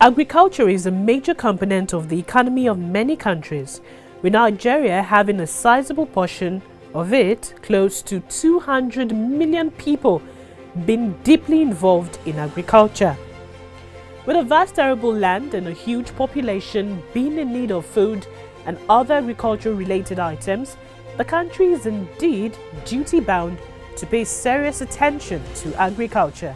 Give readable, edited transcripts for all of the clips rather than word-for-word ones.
Agriculture is a major component of the economy of many countries, with Nigeria having a sizable portion of it, close to 200 million people being deeply involved in agriculture. With a vast arable land and a huge population being in need of food and other agriculture-related items, the country is indeed duty-bound to pay serious attention to agriculture.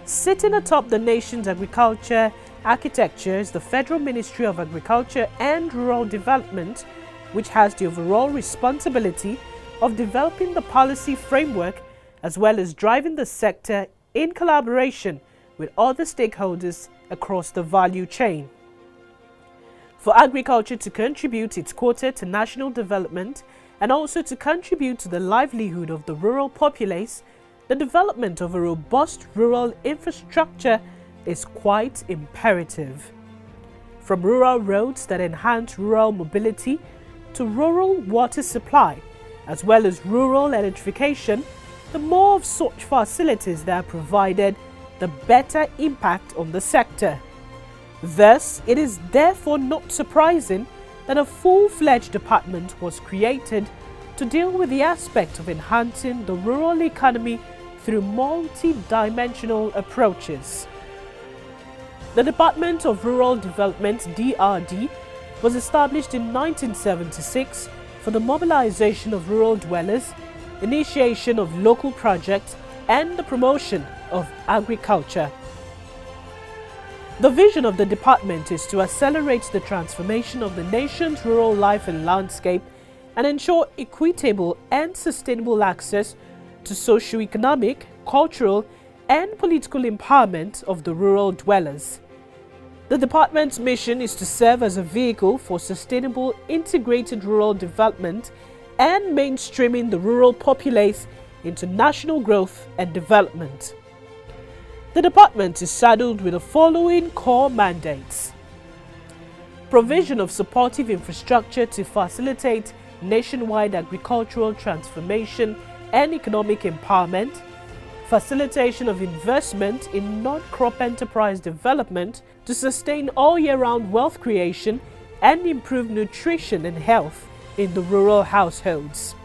Sitting atop the nation's agriculture architecture is the Federal Ministry of Agriculture and Rural Development, which has the overall responsibility of developing the policy framework as well as driving the sector in collaboration with other stakeholders across the value chain. For agriculture to contribute its quota to national development and also to contribute to the livelihood of the rural populace, the development of a robust rural infrastructure is quite imperative. From rural roads that enhance rural mobility to rural water supply, as well as rural electrification, the more of such facilities that are provided, the better impact on the sector. Thus, it is therefore not surprising that a full-fledged department was created to deal with the aspect of enhancing the rural economy through multi-dimensional approaches. The Department of Rural Development (DRD) was established in 1976 for the mobilization of rural dwellers, initiation of local projects, and the promotion of agriculture. The vision of the department is to accelerate the transformation of the nation's rural life and landscape and ensure equitable and sustainable access to socio-economic, cultural, and political empowerment of the rural dwellers. The department's mission is to serve as a vehicle for sustainable integrated rural development and mainstreaming the rural populace into national growth and development. The department is saddled with the following core mandates: provision of supportive infrastructure to facilitate nationwide agricultural transformation and economic empowerment, facilitation of investment in non-crop enterprise development to sustain all year-round wealth creation and improve nutrition and health in the rural households,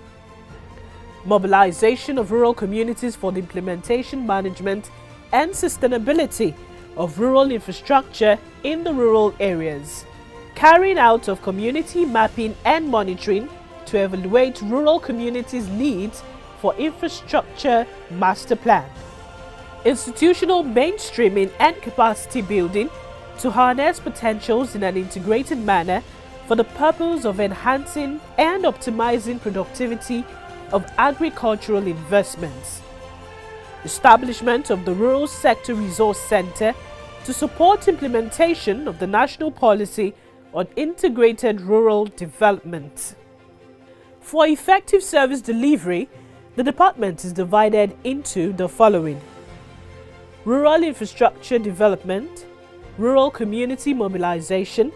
mobilization of rural communities for the implementation, management, and sustainability of rural infrastructure in the rural areas, carrying out of community mapping and monitoring to evaluate rural communities' needs for infrastructure master plan, institutional mainstreaming and capacity building to harness potentials in an integrated manner for the purpose of enhancing and optimizing productivity of agricultural investments, establishment of the Rural Sector Resource Center to support implementation of the national policy on integrated rural development. For effective service delivery, the department is divided into the following: rural infrastructure development, rural community mobilization,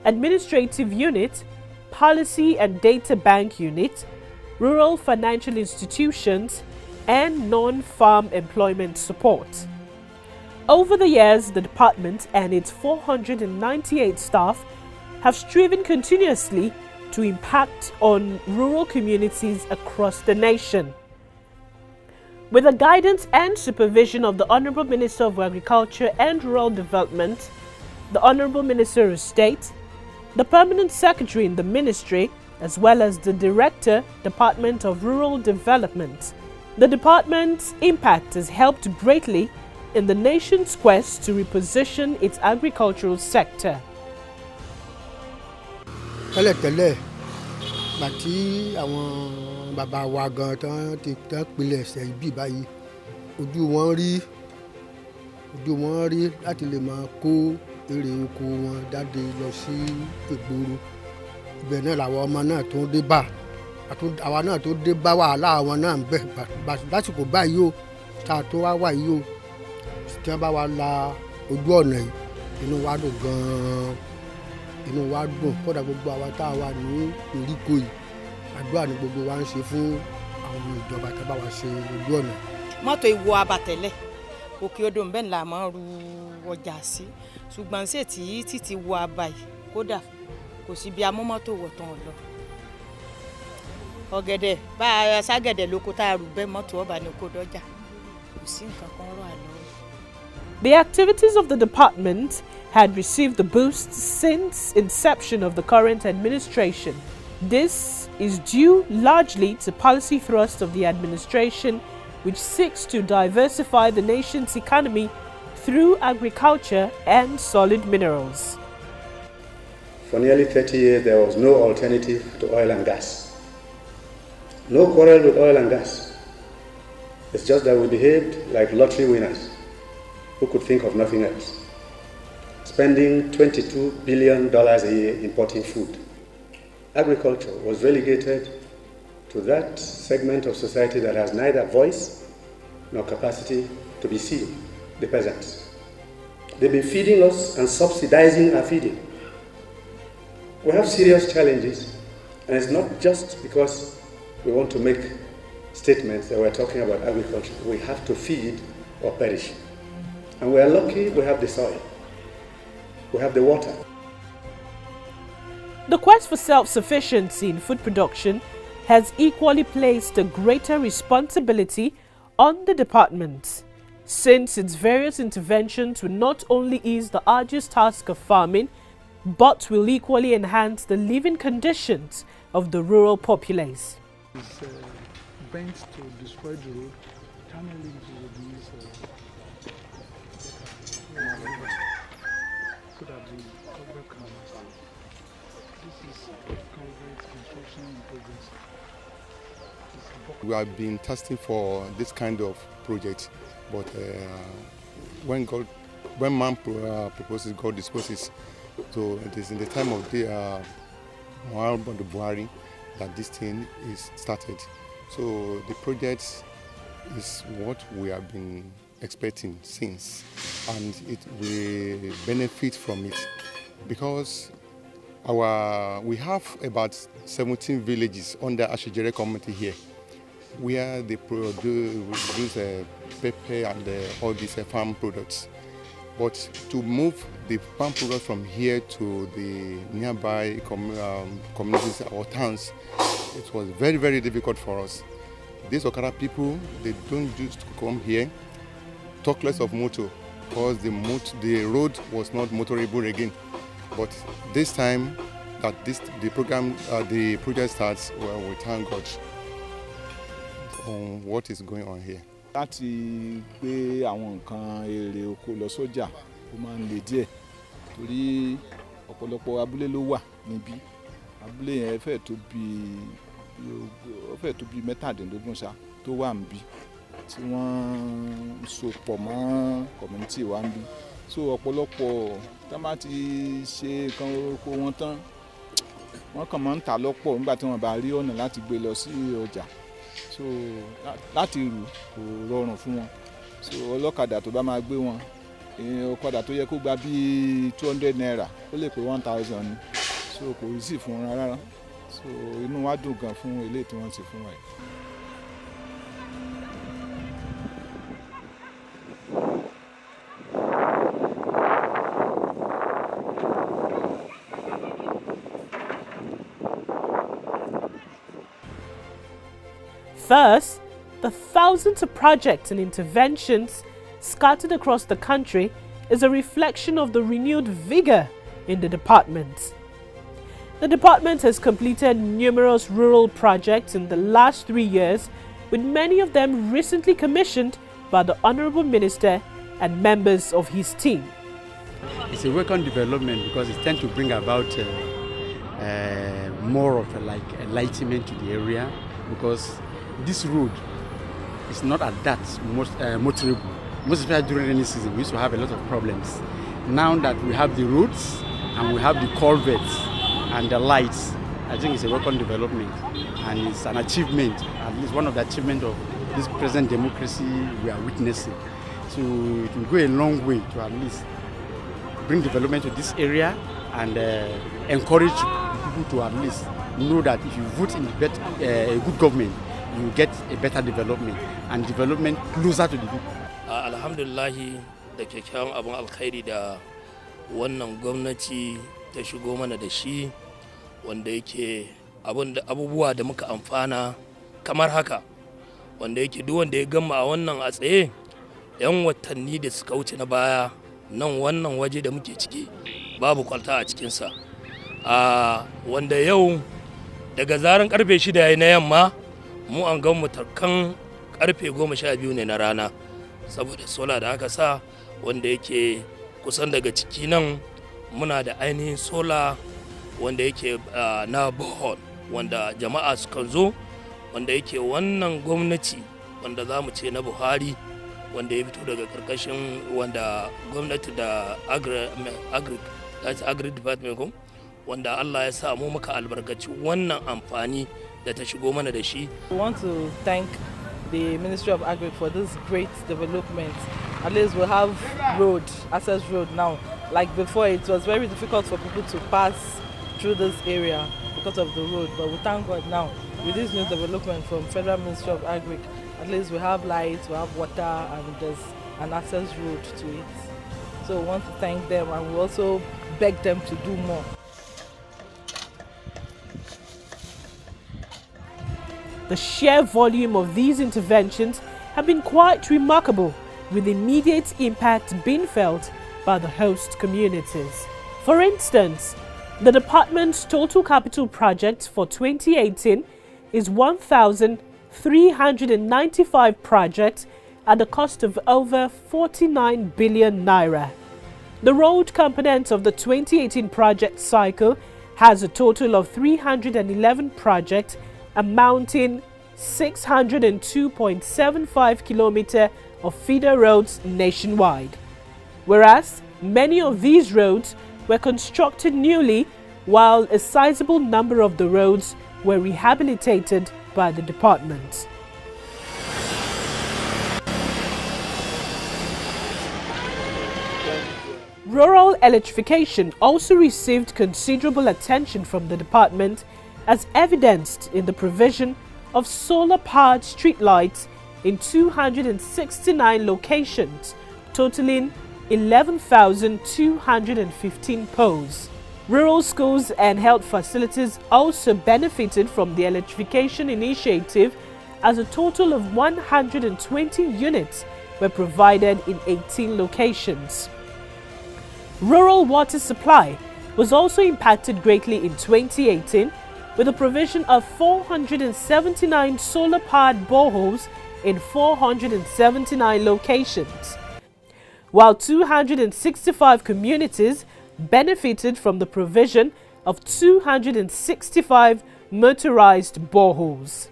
administrative unit, policy and data bank unit, rural financial institutions, and non-farm employment support. Over the years, the department and its 498 staff have striven continuously to impact on rural communities across the nation. With the guidance and supervision of the Honorable Minister of Agriculture and Rural Development, the Honorable Minister of State, the Permanent Secretary in the Ministry, as well as the Director, Department of Rural Development, the department's impact has helped greatly in the nation's quest to reposition its agricultural sector. Tẹ́lẹ̀tẹ́lẹ̀ bàtí àwọn bàbá wa gan tán ti pilẹ̀ ẹsẹ̀ ibi báyìí ojú wọn rí láti lè máa kó èrè oko wọn jáde lọ sí ìgboro. Ibẹ̀ náà làwọn ọmọ náà tó dé bá àwa náà tó dé bá wàhálà àwọn náà ń bẹ lásìkò báyìí o tá a tó wá wà yìí o tí wọ́n bá wa la ojú ọ̀nà yìí inú wa dùn gan-an. Inú wa dùn kódà gbogbo àwa tá a wà ní ìríkò yìí àdúrà ni gbogbo wa ń ṣe fún àwọn ìjọba tá a bá wa ṣe ojú ọ̀nà. Mọ́tò ìwọ abatẹ̀lẹ̀ òkè odò ń bẹ ńlá máa ń ru ọjà sí ṣùgbọ́n ṣé tí títí wọ abàyè kódà kò sí bí amọ́mọ́tò wọ̀ tán lọ ọ̀gẹ̀dẹ̀ bá a ságẹ̀dẹ̀ lóko tá a rù bẹ́ẹ̀ mọ́tò ọba ní kó dọ́jà kò sí nǹkan kan rọ̀ àlọ́. The activities of the department had received the boost since inception of the current administration. This is due largely to policy thrust of the administration, which seeks to diversify the nation's economy through agriculture and solid minerals. For nearly 30 years, there was no alternative to oil and gas. No quarrel with oil and gas. It's just that we behaved like lottery winners who could think of nothing else. Spending $22 billion a year importing food. Agriculture was relegated to that segment of society that has neither voice nor capacity to be seen, the peasants. They've been feeding us and subsidizing our feeding. We have serious challenges, and it's not just because we want to make statements that we're talking about agriculture. We have to feed or perish. And we are lucky we have the soil. We have the water. The quest for self-sufficiency in food production has equally placed a greater responsibility on the department, since its various interventions will not only ease the arduous task of farming, but will equally enhance the living conditions of the rural populace. It's bent to destroy the road, tunneling to these so that the cover can. This is concrete construction in progress. We have been testing for this kind of project, but when man proposes, God disposes. So it is in the time of the Muhammadu Buhari that this thing is started. So the project is what we have been expecting since, and it will benefit from it because we have about 17 villages under Ashijere community here, where they produce pepper and all these farm products. But to move the farm product from here to the nearby communities or towns, it was very, very difficult for us. These Okada people, they don't just come here, talk less of motor, because the road was not motorable again. But this time that the project starts, well, we thank God on what is going on here. Láti gbé àwọn nǹkan èrè oko lọ sọ́jà ó máa ń le díẹ̀ torí ọ̀pọ̀lọpọ̀ abúlé ló wà níbí. Abúlé yẹn fẹ́ẹ̀ tó bí mẹ́tàdínlógún ṣá tó wà níbí tí wọ́n so pọ̀ mọ́ community wa níbí. So ọ̀pọ̀lọpọ̀ tá bá ti ṣe nǹkan oko wọn tán wọ́n kàn máa ń tà lọ́pọ̀ nígbà tí wọ́n bá rí ọ̀nà láti gbé lọ sí ọjà. So láti rù kò rọrùn fún wọn. So ọlọ́kadà tó bá máa gbé wọn ọ̀kadà tó yẹ kó gba bíi 200 naira ó lè pé 1000 ni. So kò rí sí fún wọn rárá. So inú wa dùn gan fún eléyìí tí wọ́n ti fún wa yìí. Thus, the thousands of projects and interventions scattered across the country is a reflection of the renewed vigor in the department. The department has completed numerous rural projects in the last 3 years, with many of them recently commissioned by the Honorable Minister and members of his team. It's a welcome development because it tends to bring about more of enlightenment to the area, because this road is not at that motorable. Most especially during rainy season, we used to have a lot of problems. Now that we have the roads and we have the culverts and the lights, I think it's a welcome development and it's an achievement, at least one of the achievements of this present democracy we are witnessing. So it will go a long way to at least bring development to this area and encourage people to at least know that if you vote in a good government, you get a better development and development closer to the people. Alhamdulillahi da kyakkyawan abin alkhairi da wannan gwamnati ta shigo mana da shi, wanda yake abubuwa da muka amfana kamar haka, wanda yake duk wanda ya gama a wannan a tsaye 'yan watanni da suka wuce na baya nan wannan waje da muke ciki babu kwalta a cikinsa, wanda yau daga zaran karfe 6 na yamma mu an gan mutakan karfe 12 ne na rana, saboda sola da aka sa, wanda yake kusan daga ciki nan muna da ainihin sola wanda yake na bohol, wanda jama'a sukan zo, wanda yake wannan gwamnati wanda za mu ce na Buhari, wanda ya fito daga karkashin wanda gwamnati da Agric department, wanda Allah ya sa mu muka albarkaci wannan amfani da ta shigo mana da shi. We want to thank the Ministry of Agric for this great development. At least we have access road now. Like before, it was very difficult for people to pass through this area because of the road, but we thank God now with this new development from Federal Ministry of Agric. At least we have lights, we have water, and there's an access road to it. So we want to thank them, and we also beg them to do more. The sheer volume of these interventions have been quite remarkable, with immediate impact being felt by the host communities. For instance, the department's total capital project for 2018 is 1,395 projects at the cost of over 49 billion naira. The road component of the 2018 project cycle has a total of 311 projects amounting 602.75 kilometers of feeder roads nationwide, whereas many of these roads were constructed newly, while a sizable number of the roads were rehabilitated by the department. Rural electrification also received considerable attention from the department, as evidenced in the provision of solar-powered streetlights in 269 locations, totaling 11,215 poles. Rural schools and health facilities also benefited from the electrification initiative, as a total of 120 units were provided in 18 locations. Rural water supply was also impacted greatly in 2018, with the provision of 479 solar-powered boreholes in 479 locations, while 265 communities benefited from the provision of 265 motorized boreholes.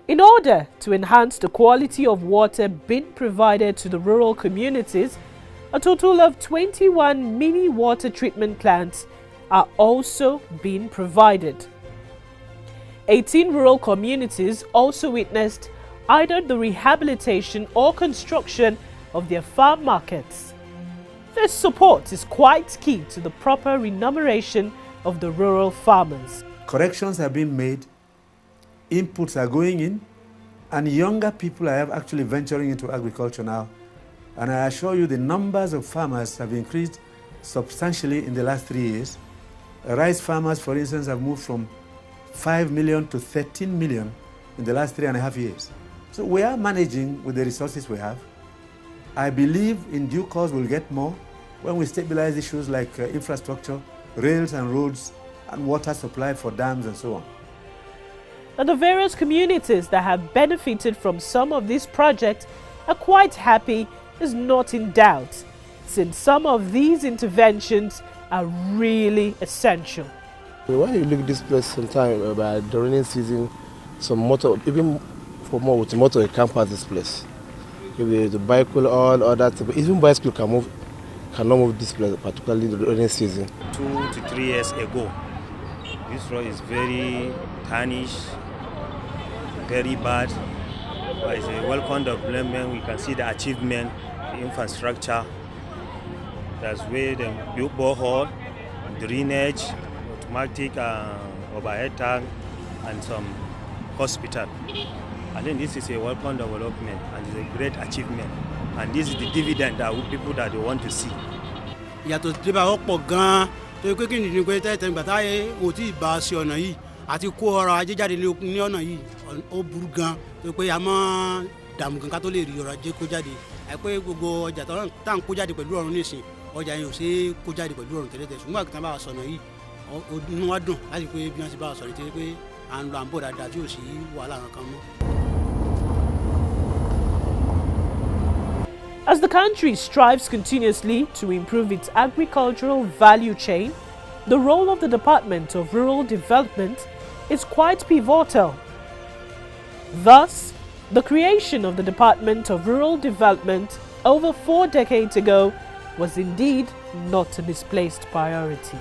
In order to enhance the quality of water being provided to the rural communities, a total of 21 mini water treatment plants are also being provided. 18 rural communities also witnessed either the rehabilitation or construction of their farm markets. This support is quite key to the proper remuneration of the rural farmers. Corrections are being made, inputs are going in, and younger people are actually venturing into agriculture now. And I assure you the numbers of farmers have increased substantially in the last 3 years. Rice farmers, for instance, have moved from 5 million to 13 million in the last 3.5 years. So we are managing with the resources we have. I believe in due course we'll get more when we stabilize issues like infrastructure, rails and roads, and water supply for dams and so on. Now, the various communities that have benefited from some of these projects are quite happy is not in doubt, since some of these interventions are really essential. When you look at this place sometime by the rainy season, some motor, even for more with motor, you can't pass this place. If the bicycle or that, even bicycle cannot move this place, particularly the rainy season. 2 to 3 years ago, this road is very tarnished, very bad. But it's a welcome development. We can see the achievement, the infrastructure. That's where the borehole, drainage, automatic overhead tank, and some hospital. I think this is a welcome development and it's a great achievement. and this is the dividend that people that they want to see. ìyàtọ̀ tó bá wọ́pọ̀ gan-an tó yẹ pé kí nìyí pé tẹ́tẹ́ gbà táyé ò tí ì bá a ṣe ọ̀nà yìí àti kó ọrọ̀ ajé jáde ní ọ̀nà yìí ó burú gan-an tó yẹ pé a máa dààmú gan ká tó lè rí ọrọ̀ ajé kó jáde àìpé gbogbo ọjà tá à ń kó jáde pẹ̀lú ọ̀run nísìn ọjà yẹn ò ṣe é kó jáde pẹ̀lú ọ̀run tẹ́lẹ̀tẹ̀ ṣùgbọ́n àgbẹ̀tàn bá a sọ̀nà yìí inú wa dùn láti pé bí wọ́n ti bá a sọ̀rọ̀ tí pé à ń lọ à ń bọ̀ dáadáa tí ò sí wàhálà kankan mọ́. As the country strives continuously to improve its agricultural value chain, the role of the Department of Rural Development is quite pivotal. Thus, the creation of the Department of Rural Development over 4 decades ago was indeed not a misplaced priority.